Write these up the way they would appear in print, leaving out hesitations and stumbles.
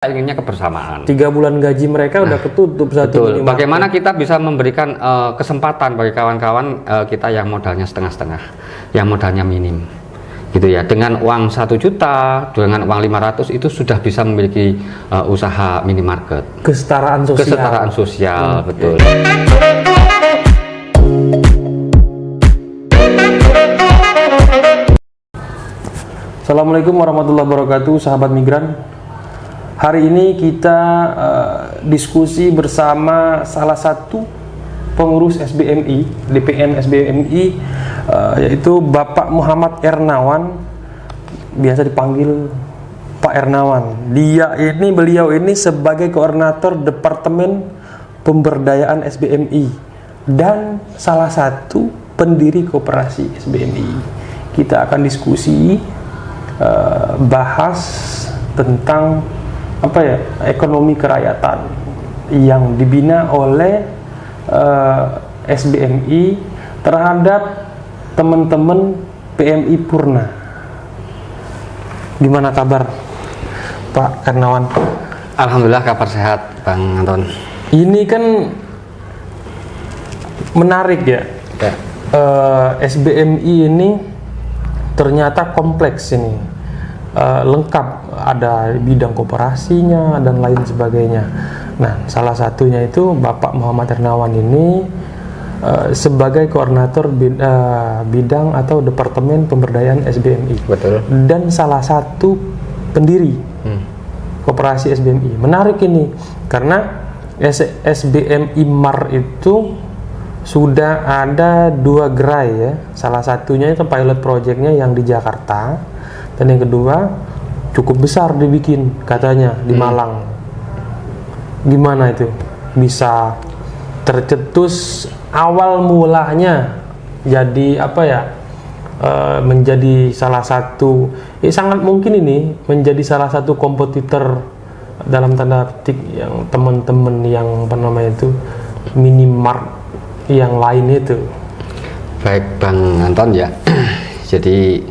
inginnya kebersamaan. 3 bulan gaji mereka udah ketutup saat Betul. ini. Bagaimana kita bisa memberikan kesempatan bagi kawan-kawan kita yang modalnya setengah-setengah, yang modalnya minim, gitu ya. Dengan uang 1 juta, dengan uang 500 itu sudah bisa memiliki usaha minimarket. Kesetaraan sosial. Kesetaraan sosial, betul. Assalamualaikum warahmatullahi wabarakatuh, sahabat migran. Hari ini kita diskusi bersama salah satu pengurus SBMI, DPN SBMI, yaitu Bapak Muhammad Ernawan, biasa dipanggil Pak Ernawan. Beliau ini sebagai koordinator Departemen Pemberdayaan SBMI dan salah satu pendiri koperasi SBMI. Kita akan diskusi bahas tentang ekonomi kerakyatan yang dibina oleh SBMI terhadap teman-teman PMI Purna. Gimana kabar Pak Ernawan? Alhamdulillah kabar sehat, Bang Anton. Ini kan menarik ya. SBMI ini ternyata kompleks ini. Lengkap, ada bidang koperasinya dan lain sebagainya. Nah, salah satunya itu Bapak Muhammad Ernawan ini sebagai koordinator bidang atau Departemen Pemberdayaan SBMI. Betul. Dan salah satu pendiri koperasi SBMI. Menarik ini karena SBMI MAR itu sudah ada 2 gerai ya. Salah satunya itu pilot projectnya yang di Jakarta. Dan yang kedua cukup besar dibikin katanya di Malang. Gimana itu bisa tercetus awal mulanya jadi menjadi salah satu sangat mungkin ini menjadi salah satu kompetitor dalam tanda petik yang teman-teman yang minimart yang lain itu. Baik Bang Anton ya. Jadi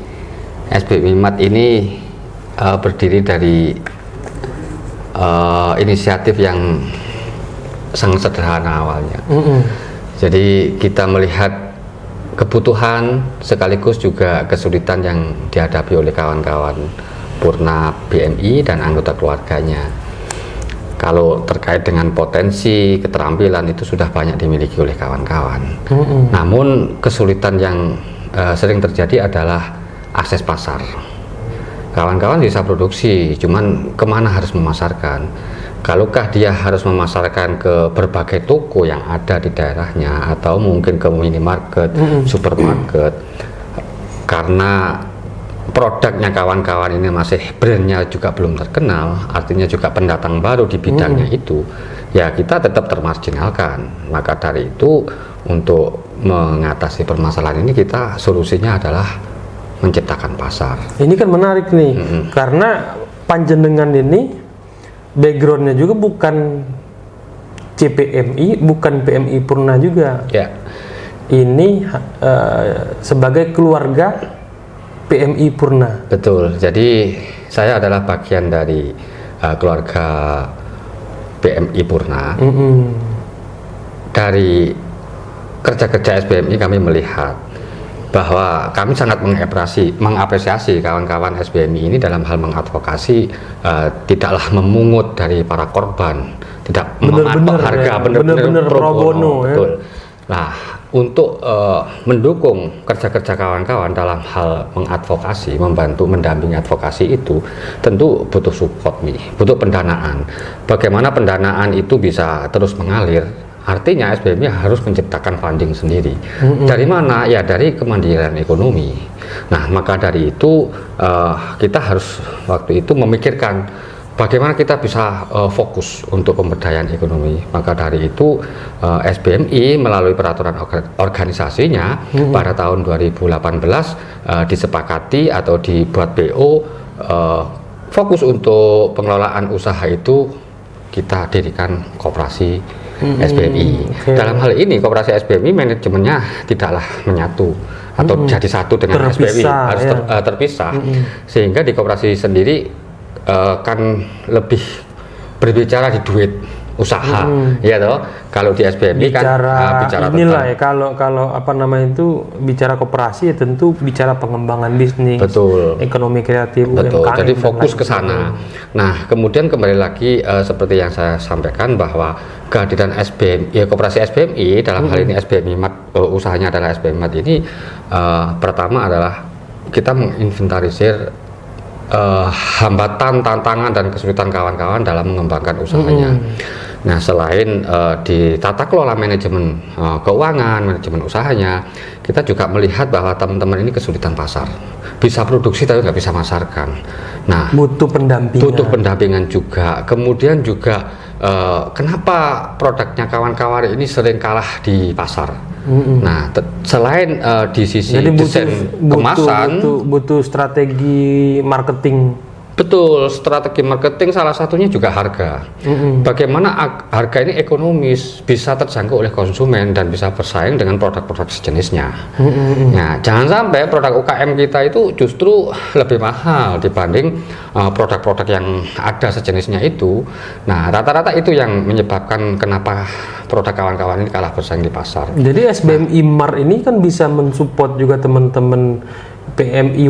SBMI MAT ini berdiri dari inisiatif yang sangat sederhana awalnya. Jadi kita melihat kebutuhan sekaligus juga kesulitan yang dihadapi oleh kawan-kawan Purna BMI dan anggota keluarganya. Kalau terkait dengan potensi keterampilan itu sudah banyak dimiliki oleh kawan-kawan. Namun kesulitan yang sering terjadi adalah akses pasar. Kawan-kawan bisa produksi, cuman kemana harus memasarkan? Kalaukah dia harus memasarkan ke berbagai toko yang ada di daerahnya atau mungkin ke minimarket, supermarket, karena produknya kawan-kawan ini masih brandnya juga belum terkenal, artinya juga pendatang baru di bidangnya itu, ya kita tetap termarginalkan. Maka dari itu untuk mengatasi permasalahan ini kita solusinya adalah menciptakan pasar. Ini kan menarik nih, karena panjenengan ini backgroundnya juga bukan CPMI, bukan PMI Purna juga. Ya. Ini sebagai keluarga PMI Purna. Betul. Jadi saya adalah bagian dari keluarga PMI Purna. Dari kerja-kerja SBMI kami melihat bahwa kami sangat mengapresiasi kawan-kawan SBMI ini dalam hal mengadvokasi tidaklah memungut dari para korban, tidak mematok harga, benar-benar pro bono. Betul. Nah, untuk mendukung kerja-kerja kawan-kawan dalam hal mengadvokasi, membantu mendampingi advokasi itu tentu butuh support nih, butuh pendanaan. Bagaimana pendanaan itu bisa terus mengalir? Artinya SBMI harus menciptakan funding sendiri. Dari mana? Ya dari kemandirian ekonomi. Nah, maka dari itu kita harus waktu itu memikirkan bagaimana kita bisa fokus untuk pemberdayaan ekonomi. Maka dari itu SBMI melalui peraturan organisasinya pada tahun 2018 disepakati atau dibuat BO fokus untuk pengelolaan usaha itu kita dirikan koperasi SBMI. Dalam hal ini koperasi SBMI manajemennya tidaklah menyatu atau jadi satu dengan SBMI, harus terpisah. Sehingga di koperasi sendiri kan lebih berbicara di duit usaha, ya toh. Kalau di SBMI bicara bicara inilah ya, kalau apa namanya itu bicara koperasi ya tentu bicara pengembangan bisnis, betul, ekonomi kreatif, betul. UMKM, Jadi fokus ke sana. Nah, kemudian kembali lagi seperti yang saya sampaikan bahwa kehadiran SBMI, ya koperasi SBMI dalam hal ini SBMI Mat, usahanya adalah SBMI Mat ini pertama adalah kita menginventarisir hambatan, tantangan dan kesulitan kawan-kawan dalam mengembangkan usahanya. Nah, selain di tata kelola manajemen keuangan, manajemen usahanya, kita juga melihat bahwa teman-teman ini kesulitan pasar. Bisa produksi tapi nggak bisa masarkan. Nah, butuh pendampingan juga. Kemudian juga kenapa produknya kawan-kawan ini sering kalah di pasar. Nah, selain di sisi jadi desain kemasan, butuh strategi marketing. Betul, strategi marketing salah satunya juga harga. Bagaimana harga ini ekonomis, bisa terjangkau oleh konsumen dan bisa bersaing dengan produk-produk sejenisnya. Nah, jangan sampai produk UKM kita itu justru lebih mahal dibanding produk-produk yang ada sejenisnya itu. Nah, rata-rata itu yang menyebabkan kenapa produk kawan-kawan ini kalah bersaing di pasar. Jadi SBMI Mar ini kan bisa mensupport juga teman-teman PMI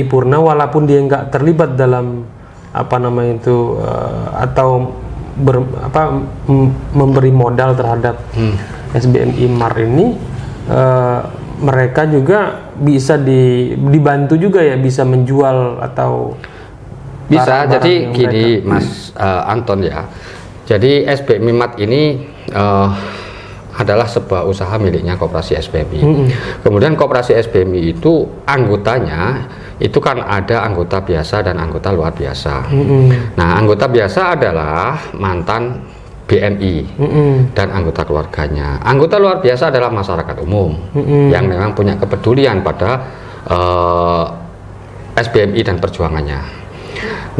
Purna walaupun dia nggak terlibat dalam apa namanya itu atau memberi modal terhadap SBMI Mar ini, mereka juga bisa dibantu juga ya, bisa menjual atau bisa. Jadi gini Mas Anton ya, jadi SBMI Mat ini adalah sebuah usaha miliknya koperasi SBMI. Kemudian koperasi SBMI itu anggotanya itu kan ada anggota biasa dan anggota luar biasa. Nah, anggota biasa adalah mantan BMI dan anggota keluarganya. Anggota luar biasa adalah masyarakat umum yang memang punya kepedulian pada SBMI dan perjuangannya.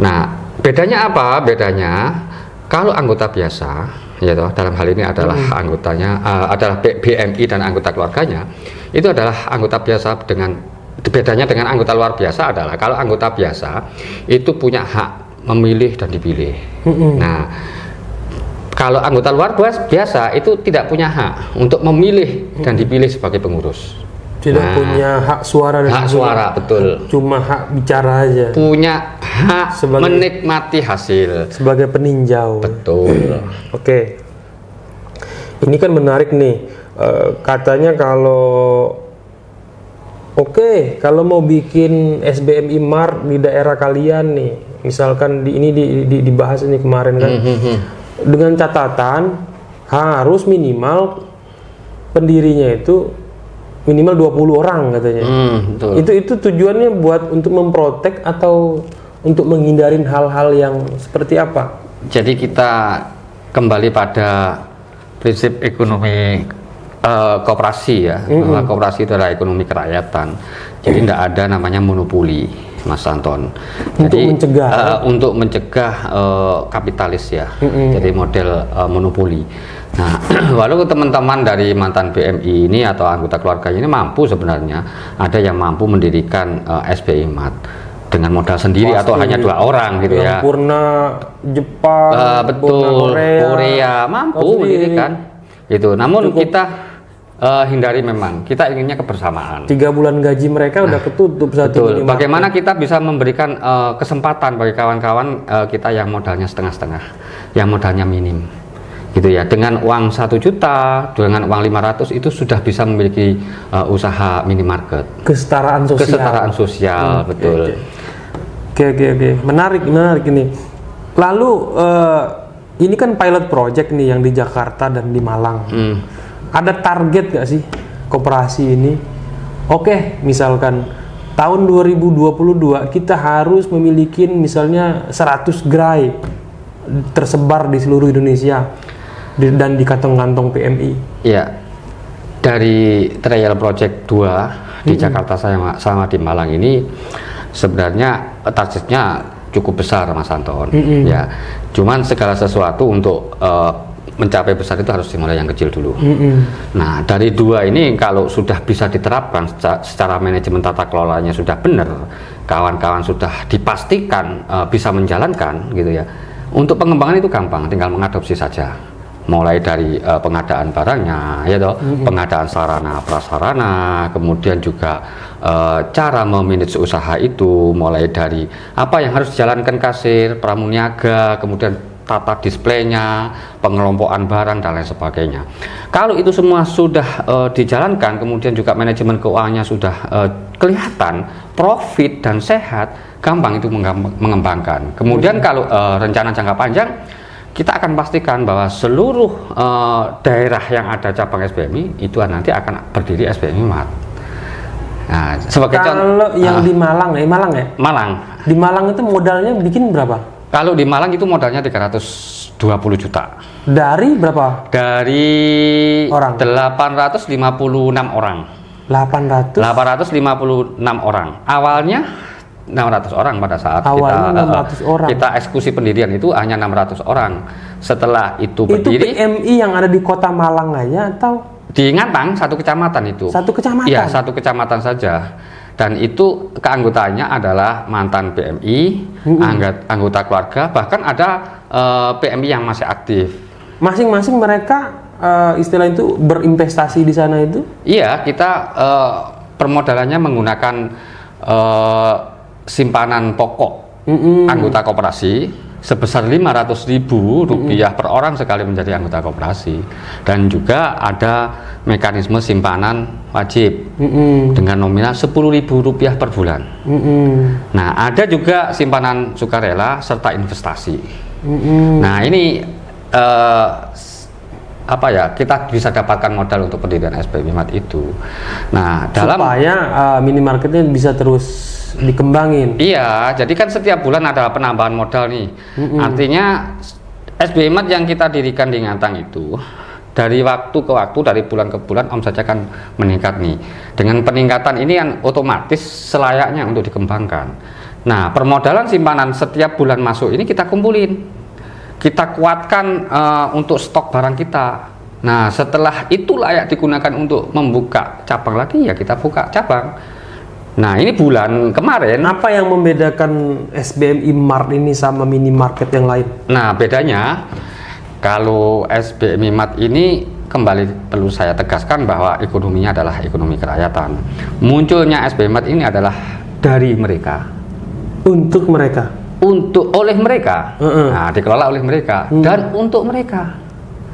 Nah, bedanya apa? Bedanya kalau anggota biasa, ya toh, dalam hal ini adalah anggotanya adalah BMI dan anggota keluarganya, itu adalah anggota biasa. Bedanya dengan anggota luar biasa adalah kalau anggota biasa itu punya hak memilih dan dipilih. Nah, kalau anggota luar biasa itu tidak punya hak untuk memilih dan dipilih sebagai pengurus. Tidak punya hak suara dan hak suara, betul. Cuma hak bicara aja. Punya hak menikmati hasil sebagai peninjau. Betul. Oke. Ini kan menarik nih. Katanya kalau kalau mau bikin SBMI Mar di daerah kalian nih, misalkan dibahas ini kemarin kan, dengan catatan harus minimal pendirinya itu minimal 20 orang katanya. Itu tujuannya buat untuk memprotek atau untuk menghindarin hal-hal yang seperti apa? Jadi kita kembali pada prinsip ekonomi koperasi ya, bahwa koperasi itu adalah ekonomi kerakyatan. Jadi tidak ada namanya monopoli, Mas Anton. Jadi untuk mencegah kapitalis ya. Jadi model monopoli. Nah, walau teman-teman dari mantan BMI ini atau anggota keluarganya ini mampu sebenarnya, ada yang mampu mendirikan SBMI Mat dengan modal sendiri. Pasti, atau hanya 2 orang gitu ya. Purna Jepang, betul, Korea mampu mendirikan itu. Namun kita hindari, memang kita inginnya kebersamaan. 3 bulan gaji mereka udah ketutup saat ini. Bagaimana kita bisa memberikan kesempatan bagi kawan-kawan kita yang modalnya setengah-setengah, yang modalnya minim, gitu ya. Dengan uang 1 juta, dengan uang 500 itu sudah bisa memiliki usaha minimarket. Kesetaraan sosial. Betul. Oke. Menarik ini. Lalu ini kan pilot project nih yang di Jakarta dan di Malang. Ada target gak sih koperasi ini? Misalkan tahun 2022 kita harus memiliki misalnya 100 gerai tersebar di seluruh Indonesia dan di kantong-kantong PMI. Iya. Dari trial project 2 di Jakarta sama di Malang ini sebenarnya targetnya cukup besar, Mas Anton. Ya. Cuman segala sesuatu untuk mencapai besar itu harus dimulai yang kecil dulu. Nah, dari 2 ini kalau sudah bisa diterapkan secara manajemen tata kelolanya sudah benar, kawan-kawan sudah dipastikan bisa menjalankan gitu ya, Untuk pengembangan itu gampang, tinggal mengadopsi saja. Mulai dari pengadaan barangnya, ya toh, pengadaan sarana prasarana, kemudian juga cara memanage usaha itu, mulai dari apa yang harus dijalankan kasir, pramuniaga, kemudian tata displaynya, pengelompokan barang dan lain sebagainya. Kalau itu semua sudah dijalankan, kemudian juga manajemen keuangannya sudah kelihatan, profit dan sehat, gampang itu mengembangkan. Kemudian kalau rencana jangka panjang, kita akan pastikan bahwa seluruh daerah yang ada cabang SBMI itu nanti akan berdiri SBMI Mart. Nah, sebagai kalau yang di Malang ya, Malang ya? Malang. Di Malang itu modalnya bikin berapa? Kalau di Malang itu modalnya 320 juta. Dari berapa? Dari orang? 856 orang. 856 orang. Awalnya 600 orang pada saat kita eksekusi pendirian itu hanya 600 orang. Setelah itu berdiri. Itu PMI yang ada di Kota Malang aja atau di Ngantang, satu kecamatan itu. Satu kecamatan? Iya, satu kecamatan saja. Dan itu keanggotaannya adalah mantan PMI, anggota keluarga, bahkan ada PMI yang masih aktif. Masing-masing mereka istilah itu berinvestasi di sana itu? Iya, kita permodalannya menggunakan simpanan pokok anggota koperasi sebesar Rp500.000 per orang sekali menjadi anggota koperasi, dan juga ada mekanisme simpanan wajib dengan nominal Rp10.000 per bulan. Nah, ada juga simpanan sukarela serta investasi. Nah, ini kita bisa dapatkan modal untuk pendirian SBMI Mart itu. Nah, supaya minimarketnya bisa terus dikembangin. Iya, jadi kan setiap bulan ada penambahan modal nih. Artinya SBMI Mart yang kita dirikan di Ngantang itu dari waktu ke waktu, dari bulan ke bulan omsetnya kan meningkat nih. Dengan peningkatan ini kan otomatis selayaknya untuk dikembangkan. Nah, permodalan simpanan setiap bulan masuk ini kita kumpulin, kita kuatkan untuk stok barang kita. Nah, setelah itu layak digunakan untuk membuka cabang lagi, ya kita buka cabang. Nah, ini bulan kemarin. Apa yang membedakan SBMI Mart ini sama minimarket yang lain? Nah, bedanya kalau SBMI Mart ini kembali perlu saya tegaskan bahwa ekonominya adalah ekonomi kerakyatan. Munculnya SBMI Mart ini adalah dari mereka. Untuk mereka? Oleh mereka. Nah, dikelola oleh mereka dan untuk mereka.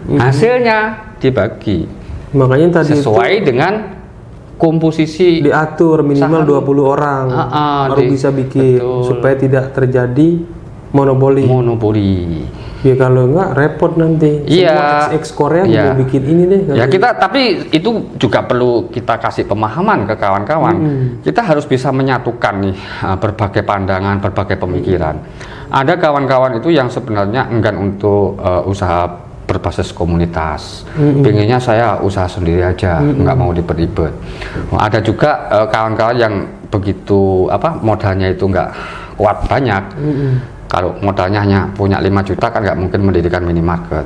Hasilnya dibagi. Makanya tadi sesuai dengan komposisi, diatur minimal saham. 20 orang baru bisa bikin, betul, supaya tidak terjadi monopoli. Ya kalau enggak repot nanti. Iya. Semua Korea mau bikin ini deh. Ya kita, tapi itu juga perlu kita kasih pemahaman ke kawan-kawan. Kita harus bisa menyatukan nih berbagai pandangan, berbagai pemikiran. Ada kawan-kawan itu yang sebenarnya enggan untuk usaha berbasis komunitas, pengennya saya usaha sendiri aja, nggak mau ribet-ribet. Ada juga kawan-kawan yang begitu modalnya itu nggak kuat banyak. Kalau modalnya hanya punya 5 juta kan nggak mungkin mendirikan minimarket.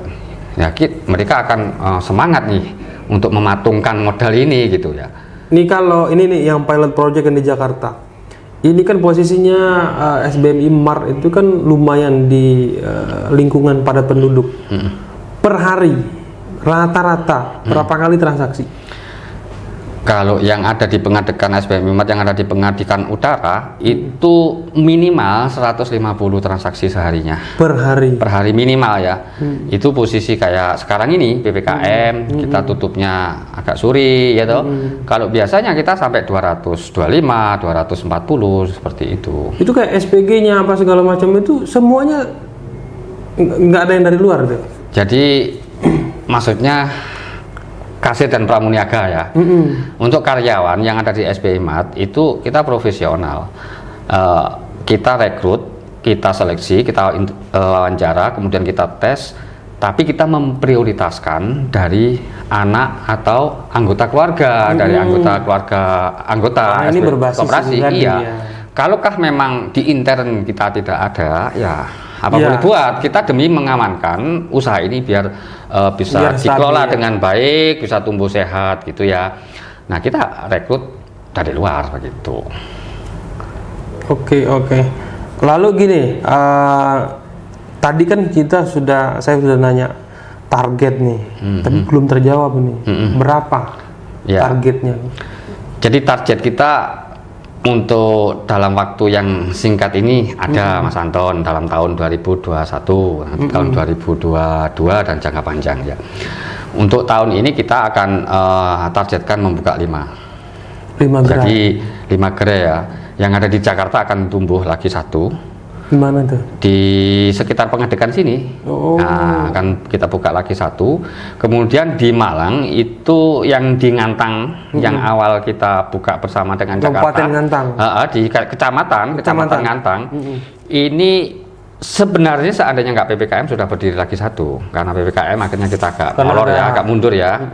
Ya, mereka akan semangat nih untuk mematungkan modal ini gitu ya. Ini kalau ini nih yang pilot project yang di Jakarta. Ini kan posisinya SBMI Mart itu kan lumayan di lingkungan padat penduduk. Per hari rata-rata berapa kali transaksi? Kalau yang ada di Pengadekan SBMI Mart yang ada di Pengadekan Utara itu minimal 150 transaksi seharinya. Per hari minimal ya. Itu posisi kayak sekarang ini PPKM, kita tutupnya agak sore ya toh. Kalau biasanya kita sampai 225, 240 seperti itu. Itu kayak SPG-nya apa segala macam itu semuanya nggak ada yang dari luar tuh. Jadi maksudnya kasir dan pramuniaga ya. Untuk karyawan yang ada di SBMI Mart itu kita profesional. Kita rekrut, kita seleksi, kita wawancara, kemudian kita tes. Tapi kita memprioritaskan dari anak atau anggota keluarga, dari anggota ini berbasis koperasi. Iya. Ya. Kalaukah memang di intern kita tidak ada, ya apa boleh buat, kita demi mengamankan usaha ini biar bisa dikelola dengan baik, bisa tumbuh sehat gitu ya. Nah, kita rekrut dari luar begitu. Oke. Lalu gini, tadi kan saya sudah nanya target nih, tapi belum terjawab nih. Berapa targetnya? Jadi target kita untuk dalam waktu yang singkat ini ada Mas Anton dalam tahun 2021, tahun 2022 dan jangka panjang ya. Untuk tahun ini kita akan targetkan membuka 5 gerai. Jadi 5 gerai ya. Yang ada di Jakarta akan tumbuh lagi 1. Di mana tuh? Di sekitar Pengadekan sini. Nah, akan kita buka lagi 1. Kemudian di Malang itu yang di Ngantang, yang awal kita buka bersama dengan Jakarta. Ngantang. Di kecamatan Ngantang. Ini sebenarnya seandainya nggak PPKM sudah berdiri lagi 1. Karena PPKM akhirnya kita agak mundur ya.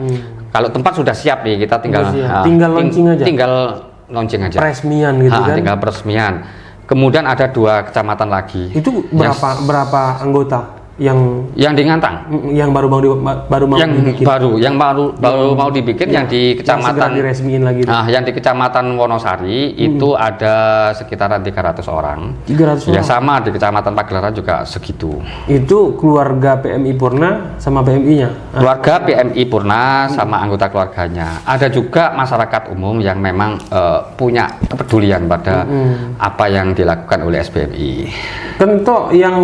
Kalau tempat sudah siap nih, kita tinggal launching aja. Tinggal launching aja. Peresmian gitu kan. Tinggal peresmian. Kemudian ada 2 kecamatan lagi. Itu berapa anggota yang di Ngantang? Yang baru mau dibikin. Baru mau dibikin yang di kecamatan diresmiin lagi. Yang di kecamatan Wonosari itu ada sekitaran 300 orang. 300 ya orang. Sama di kecamatan Pagelaran juga segitu. Itu keluarga PMI Purna sama PMI-nya. Keluarga PMI Purna sama anggota keluarganya. Ada juga masyarakat umum yang memang punya kepedulian pada apa yang dilakukan oleh SBMI. Kan toh yang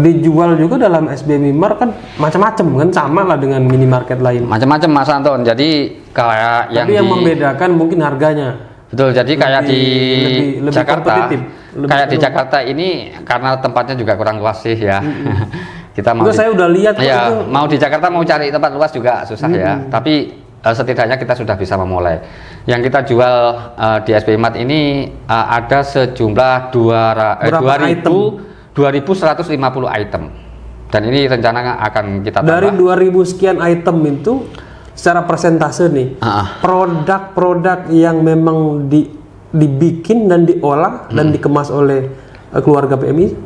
dijual juga dalam SBMI Mart kan macam-macam kan, sama lah dengan minimarket lain. Macam-macam Mas Anton. Jadi kayak yang membedakan mungkin harganya. Betul. Jadi kayak di Jakarta, di Jakarta ini karena tempatnya juga kurang luas sih ya. Kita saya udah lihat ya, mau di Jakarta mau cari tempat luas juga susah ya. Tapi setidaknya kita sudah bisa memulai. Yang kita jual di SBMI Mart ini ada sejumlah 2.150 item. Dan ini rencana akan kita tambah. Dari 2.000 sekian item itu secara persentase nih, produk-produk yang memang dibikin dan diolah dan dikemas oleh keluarga PMI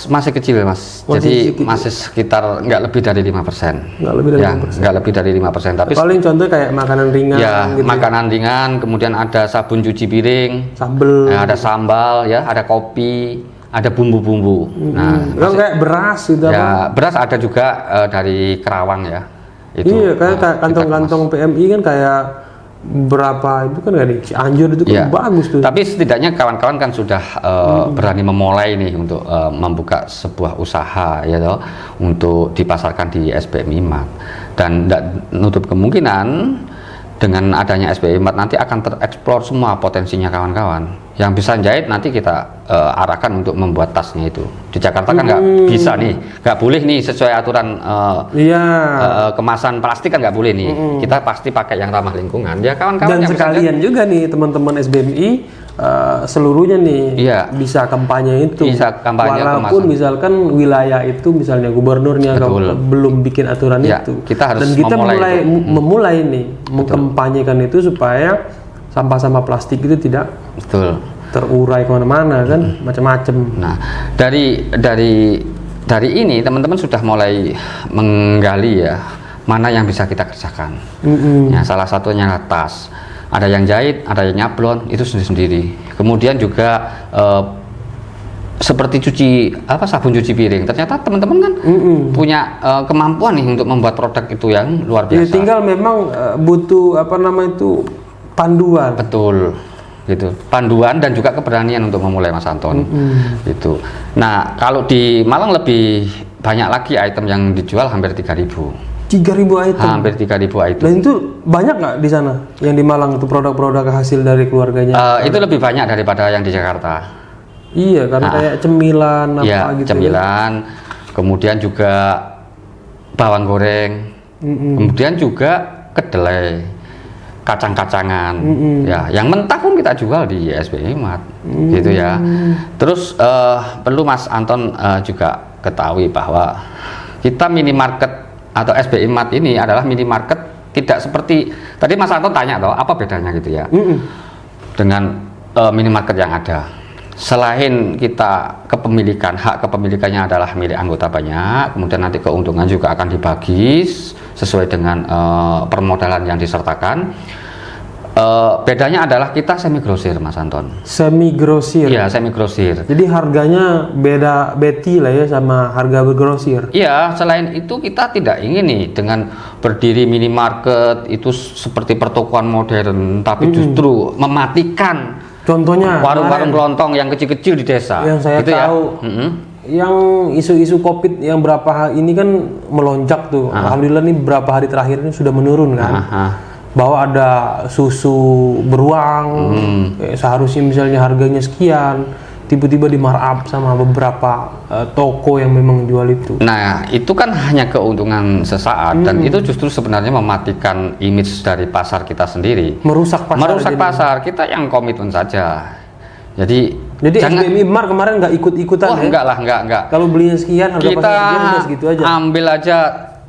masih kecil Mas. Jadi masih sekitar nggak lebih dari 5%. Nggak lebih dari 5%. Nggak lebih dari 5%. Tapi paling contoh kayak makanan ringan. Ya, gitu makanan ringan. Kemudian ada sabun cuci piring, ada sambal, ya, ada kopi, ada bumbu-bumbu. Nah, kayak beras gitu. Ya, beras ada juga dari Kerawang ya. Itu. Iya, kayak kantong-kantong PMI kan kayak berapa itu kan dari Cianjur itu kan bagus tuh. Tapi setidaknya kawan-kawan kan sudah berani memulai nih untuk membuka sebuah usaha ya toh, untuk dipasarkan di SBMI Mart. Dan tidak menutup kemungkinan dengan adanya SBMI Mart nanti akan tereksplor semua potensinya kawan-kawan. Yang bisa jahit nanti kita arahkan untuk membuat tasnya itu. Di Jakarta kan nggak bisa nih, nggak boleh nih sesuai aturan kemasan plastik kan nggak boleh nih. Kita pasti pakai yang ramah lingkungan. Ya kawan-kawan. Dan yang sekalian juga nih teman-teman SBMI seluruhnya nih bisa kampanye itu. Bisa kampanye walaupun kemasan. Misalkan wilayah itu misalnya gubernurnya belum bikin aturan itu. Kita harus dan kita memulai nih mengkampanyekan itu supaya sampah-sampah plastik itu tidak terurai kemana-mana kan, macam-macam. Nah, dari ini teman-teman sudah mulai menggali ya mana yang bisa kita kerjakan. Ya, salah satunya tas. Ada yang jahit, ada yang nyablon, itu sendiri-sendiri. Kemudian juga seperti sabun cuci piring. Ternyata teman-teman kan punya kemampuan nih untuk membuat produk itu yang luar biasa. Ya, tinggal memang butuh panduan. Betul, gitu. Panduan dan juga keberanian untuk memulai Mas Anton. Gitu. Nah, kalau di Malang lebih banyak lagi item yang dijual, hampir 3.000. 3.000 item. Hampir 3.000 item. Dan itu banyak nggak di sana? Yang di Malang itu produk-produk hasil dari keluarganya? Itu lebih banyak daripada yang di Jakarta. Iya, karena kayak cemilan gitu. Cemilan. Kemudian juga bawang goreng. Kemudian juga kedelai. Kacang-kacangan, ya, yang mentah pun kita jual di SBMI Mart, gitu ya. Terus perlu Mas Anton juga ketahui bahwa kita minimarket atau SBMI Mart ini adalah minimarket tidak seperti tadi Mas Anton tanya toh apa bedanya gitu ya dengan minimarket yang ada. Selain kita hak kepemilikannya adalah milik anggota banyak, kemudian nanti keuntungan juga akan dibagi sesuai dengan permodalan yang disertakan. Bedanya adalah kita semi grosir, Mas Anton. Semi grosir. Iya, semi grosir. Jadi harganya beda beti lah ya sama harga bergrosir. Iya, selain itu kita tidak ingin nih dengan berdiri minimarket itu seperti pertokoan modern, tapi justru mematikan Contohnya warung-warung kelontong yang kecil-kecil di desa. Yang saya gitu tahu, yang isu-isu COVID yang berapa hari ini kan melonjak tuh. Alhamdulillah nih beberapa hari terakhir ini sudah menurun kan. Bahwa ada susu beruang, seharusnya misalnya harganya sekian, tiba-tiba di markup sama beberapa toko yang memang jual itu. Nah, itu kan hanya keuntungan sesaat dan itu justru sebenarnya mematikan image dari pasar kita sendiri. Merusak pasar. Merusak pasar. Kita yang komitmen saja. Jadi jangan, SBMI Mar kemarin nggak ikut-ikutan ya? Enggak lah, enggak. Kalau belinya sekian, harga kita pasar sekian udah segitu aja. Ambil aja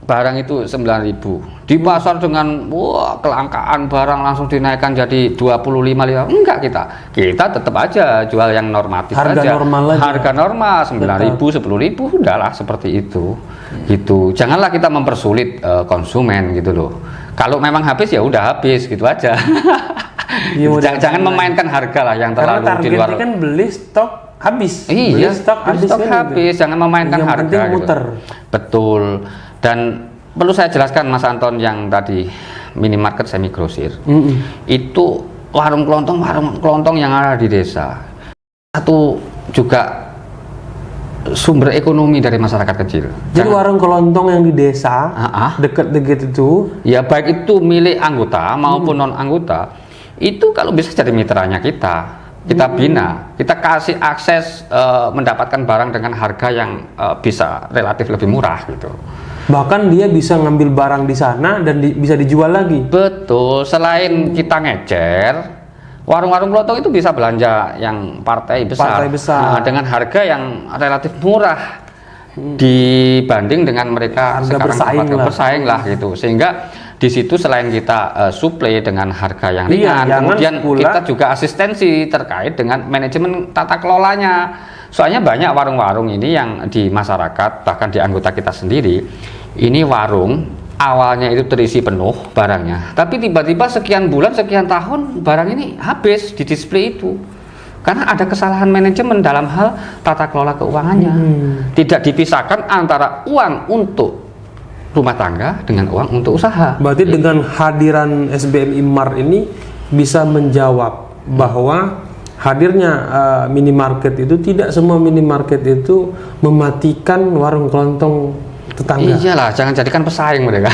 barang itu 9.000. Di pasar dengan kelangkaan barang langsung dinaikkan jadi 25.000. Enggak, kita tetap aja jual yang normatif harga aja. Normal aja. Harga normal 9.000, 10.000 udahlah seperti itu. Gitu. Janganlah kita mempersulit konsumen gitu loh. Kalau memang habis ya udah habis gitu aja. Jangan memainkan harga lah yang terlalu di luar. Karena kan beli stok habis. Iya, beli stok habis. Gitu. Jangan memainkan yang harga gitu. Muter. Betul. Dan perlu saya jelaskan Mas Anton yang tadi minimarket semi grosir. Itu warung kelontong yang ada di desa. Satu juga sumber ekonomi dari masyarakat kecil. Jadi warung kelontong yang di desa dekat-dekat itu, ya baik itu milik anggota maupun non anggota, itu kalau bisa jadi mitranya kita bina, kita kasih akses mendapatkan barang dengan harga yang bisa relatif lebih murah gitu. Bahkan dia bisa ngambil barang di sana dan bisa dijual lagi. Betul. Selain kita ngecer, warung-warung kelontong itu bisa belanja yang partai besar. Nah, dengan harga yang relatif murah dibanding dengan mereka sekarang bersaing lah gitu. Sehingga di situ selain kita suplai dengan harga yang ringan, kemudian kita juga asistensi terkait dengan manajemen tata kelolanya. Soalnya banyak warung-warung ini yang di masyarakat, bahkan di anggota kita sendiri, ini warung awalnya itu terisi penuh barangnya, tapi tiba-tiba sekian bulan, sekian tahun barang ini habis di display itu. Karena ada kesalahan manajemen dalam hal tata kelola keuangannya. Tidak dipisahkan antara uang untuk rumah tangga dengan uang untuk usaha. Berarti dengan hadiran SBMI Mar ini bisa menjawab bahwa hadirnya minimarket itu, tidak semua minimarket itu mematikan warung kelontong tetangga. Iyalah, jangan jadikan pesaing mereka.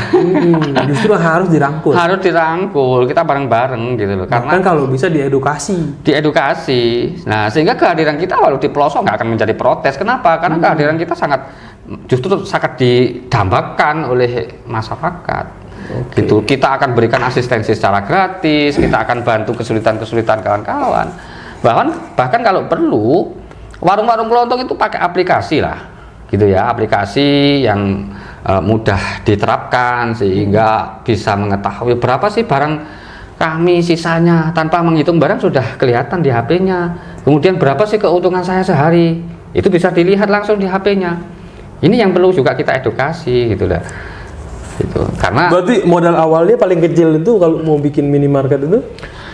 Justru harus dirangkul. Harus dirangkul, kita bareng-bareng gitu loh. Karena kan kalau bisa diedukasi. Nah, sehingga kehadiran kita walau di pelosok nggak akan menjadi protes. Kenapa? Karena kehadiran kita justru sangat didambakan oleh masyarakat. Gitu. Kita akan berikan asistensi secara gratis, kita akan bantu kesulitan-kesulitan kawan-kawan. Bahkan kalau perlu, warung-warung kelontong itu pakai aplikasi lah, gitu ya, aplikasi yang mudah diterapkan sehingga bisa mengetahui berapa sih barang kami sisanya, tanpa menghitung barang sudah kelihatan di HP-nya. Kemudian berapa sih keuntungan saya sehari, itu bisa dilihat langsung di HP-nya. Ini yang perlu juga kita edukasi, gitu lah. Gitu. Karena berarti modal awalnya paling kecil itu kalau mau bikin minimarket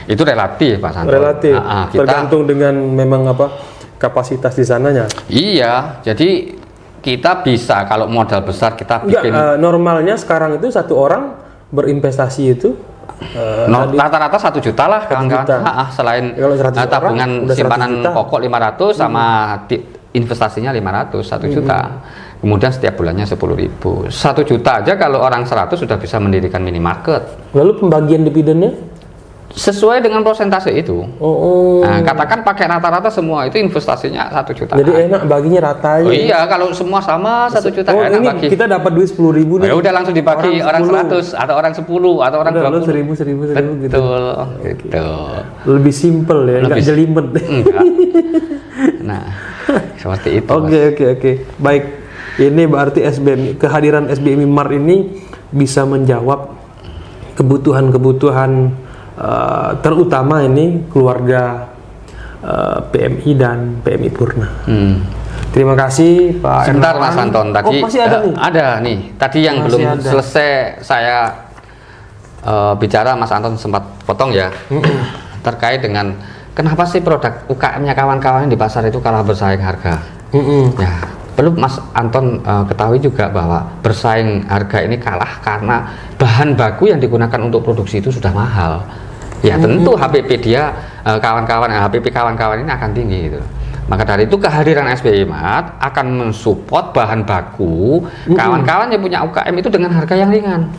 itu relatif, Pak Santo. Relatif. Tergantung dengan memang kapasitas di sananya. Iya, jadi kita bisa kalau modal besar kita bikin. Normalnya sekarang itu satu orang berinvestasi itu rata-rata 1 juta lah kawan-kawan. Selain tabungan simpanan pokok 500 sama investasinya 500, 1 juta. Kemudian setiap bulannya 10.000. 1 juta aja kalau orang 100 sudah bisa mendirikan minimarket. Lalu pembagian dividennya? Sesuai dengan persentase itu. Nah, katakan pakai rata-rata semua itu investasinya 1 juta. Jadi enak baginya rata aja. Oh iya, kalau semua sama 1 juta enak bagi. Kita dapat duit 10.000 nih. Ya udah langsung dibagi orang 100 atau orang 10 atau orang 20. 1.000 gitu. Gitu. Lebih simpel ya, enggak jelimet. Enggak. Nah, seperti itu. Oke. Baik. Ini berarti kehadiran SBMI Mar ini bisa menjawab kebutuhan-kebutuhan terutama ini keluarga PMI dan PMI Purna. Terima kasih Pak. Sebentar Mas Anton, tadi masih ada nih. Ada nih. Tadi yang masih belum selesai saya bicara, Mas Anton sempat potong ya, terkait dengan kenapa sih produk UKM-nya kawan-kawan di pasar itu kalah bersaing harga. Ya, perlu Mas Anton ketahui juga bahwa bersaing harga ini kalah karena bahan baku yang digunakan untuk produksi itu sudah mahal. Ya tentu HPP dia kawan-kawan ini akan tinggi gitu. Maka dari itu kehadiran SBI Mart akan mensupport bahan baku kawan-kawan yang punya UKM itu dengan harga yang ringan,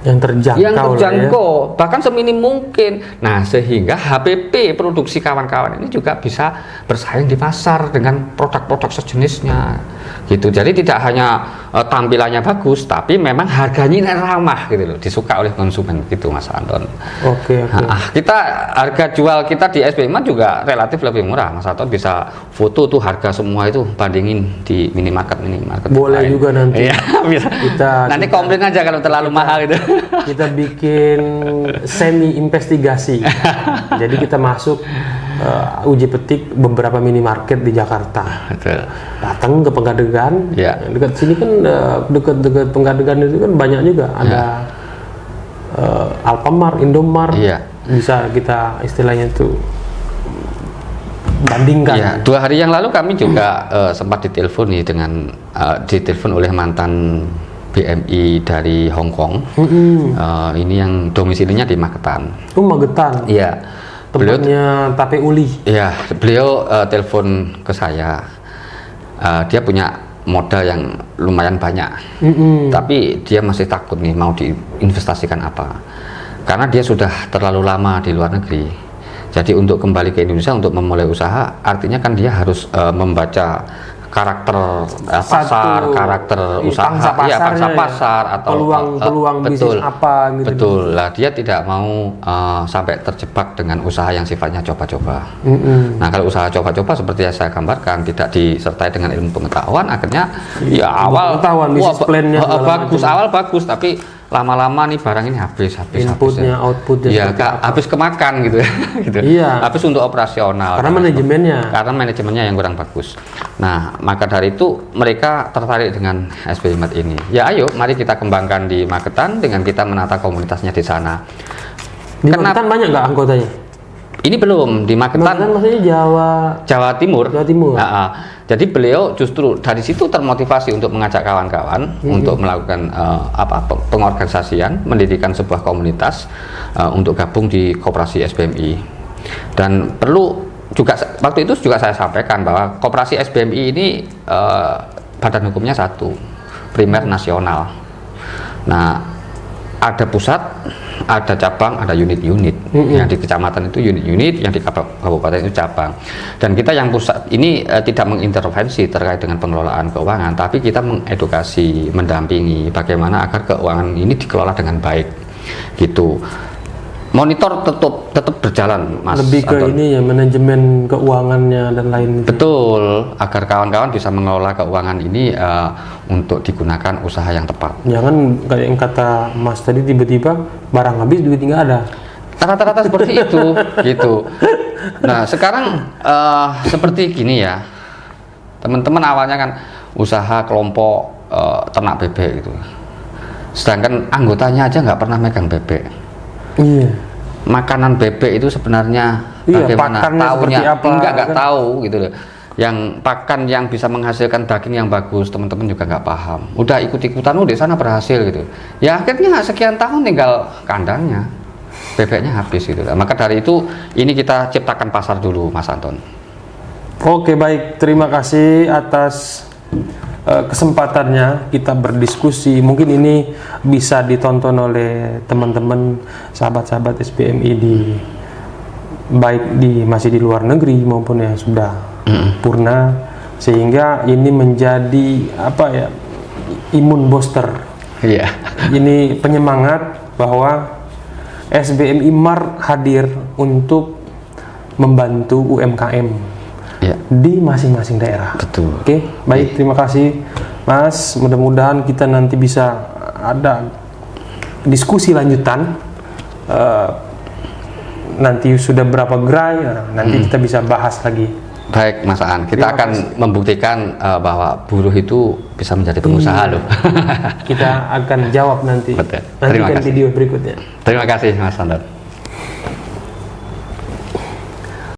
yang terjangkau, bahkan seminim mungkin. Nah, sehingga HPP produksi kawan-kawan ini juga bisa bersaing di pasar dengan produk-produk sejenisnya gitu. Jadi tidak hanya tampilannya bagus, tapi memang harganya ramah gitu loh, disuka oleh konsumen gitu, Mas Anton. Oke. Kita harga jual kita di SBI Mart juga relatif lebih murah, Mas Anton bisa foto tuh harga semua itu, bandingin di minimarket boleh lain. Juga nanti. Iya, bisa. Nanti komplain aja kalau terlalu mahal gitu. Kita bikin semi investigasi. Jadi kita masuk uji petik beberapa minimarket di Jakarta. Betul. Datang ke Pegadegan. Ya. Dekat sini kan dekat Pegadegan itu kan banyak juga ada Alfamart, Indomart. Ya. Bisa kita istilahnya tuh bandingkan. Ya, 2 hari yang lalu kami juga sempat ditelepon nih ditelepon oleh mantan BMI dari Hong Kong. Ini yang domisilinya di Magetan. Magetan. Iya. Tempatnya Tape Uli. Iya, beliau telepon ke saya. Dia punya modal yang lumayan banyak. Tapi dia masih takut nih mau diinvestasikan apa. Karena dia sudah terlalu lama di luar negeri. Jadi untuk kembali ke Indonesia untuk memulai usaha, artinya kan dia harus membaca karakter pasar, karakter usaha, pangsa pasar atau peluang bisnis apa gitu. Betul lah, dia tidak mau sampai terjebak dengan usaha yang sifatnya coba-coba. Nah, kalau usaha coba-coba seperti yang saya gambarkan tidak disertai dengan ilmu pengetahuan, akhirnya awal bagus, tapi lama-lama nih barang ini habis inputnya, outputnya habis kemakan gitu. Gitu. Iya. Habis untuk operasional karena manajemennya yang kurang bagus. Nah, maka dari itu mereka tertarik dengan SBI Mart ini. Ya ayo mari kita kembangkan di Magetan dengan kita menata komunitasnya di sana. Di Magetan banyak nggak anggotanya? Ini belum, di Magetan maksudnya Jawa Timur. Jadi beliau justru dari situ termotivasi untuk mengajak kawan-kawan untuk melakukan pengorganisasian, mendirikan sebuah komunitas untuk gabung di koperasi SBMI. Dan perlu juga waktu itu juga saya sampaikan bahwa koperasi SBMI ini badan hukumnya satu, primer nasional. Nah, ada pusat, ada cabang, ada unit-unit. Yang di kecamatan itu unit-unit, yang di kabupaten itu cabang. Dan kita yang pusat ini tidak mengintervensi terkait dengan pengelolaan keuangan, tapi kita mengedukasi, mendampingi bagaimana agar keuangan ini dikelola dengan baik. Gitu. Monitor tetap berjalan, Mas. Lebih ke Anton. Ini ya, manajemen keuangannya dan lain. Betul, agar kawan-kawan bisa mengelola keuangan ini untuk digunakan usaha yang tepat. Jangan kayak yang kata Mas tadi, tiba-tiba barang habis duit nggak ada. Rata-rata seperti itu, gitu. Nah, sekarang seperti gini ya, teman-teman awalnya kan usaha kelompok ternak bebek gitu. Sedangkan anggotanya aja nggak pernah megang bebek. Iya. Makanan bebek itu sebenarnya bagaimana tahunya? Nggak tahu gitu loh. Yang pakan yang bisa menghasilkan daging yang bagus, teman-teman juga nggak paham. Udah ikut-ikutan, di sana berhasil gitu. Ya akhirnya sekian tahun tinggal kandangnya, bebeknya habis gitu. Maka dari itu ini kita ciptakan pasar dulu, Mas Anton. Oke, baik, terima kasih atas kesempatannya kita berdiskusi. Mungkin ini bisa ditonton oleh teman-teman sahabat-sahabat SBMI masih di luar negeri maupun yang sudah purna, sehingga ini menjadi imun booster. Iya. Ini penyemangat bahwa SBMI Mart hadir untuk membantu UMKM di masing-masing daerah. Betul. Oke, baik, terima kasih Mas. Mudah-mudahan kita nanti bisa ada diskusi lanjutan. Nanti sudah berapa gerai, nanti kita bisa bahas lagi Baik Mas Aan, kita Terima akan membuktikan bahwa buruh itu bisa menjadi pengusaha loh. Kita akan jawab nanti. Betul. Nanti Terima kan kasih. video berikutnya. Terima kasih Mas Anton.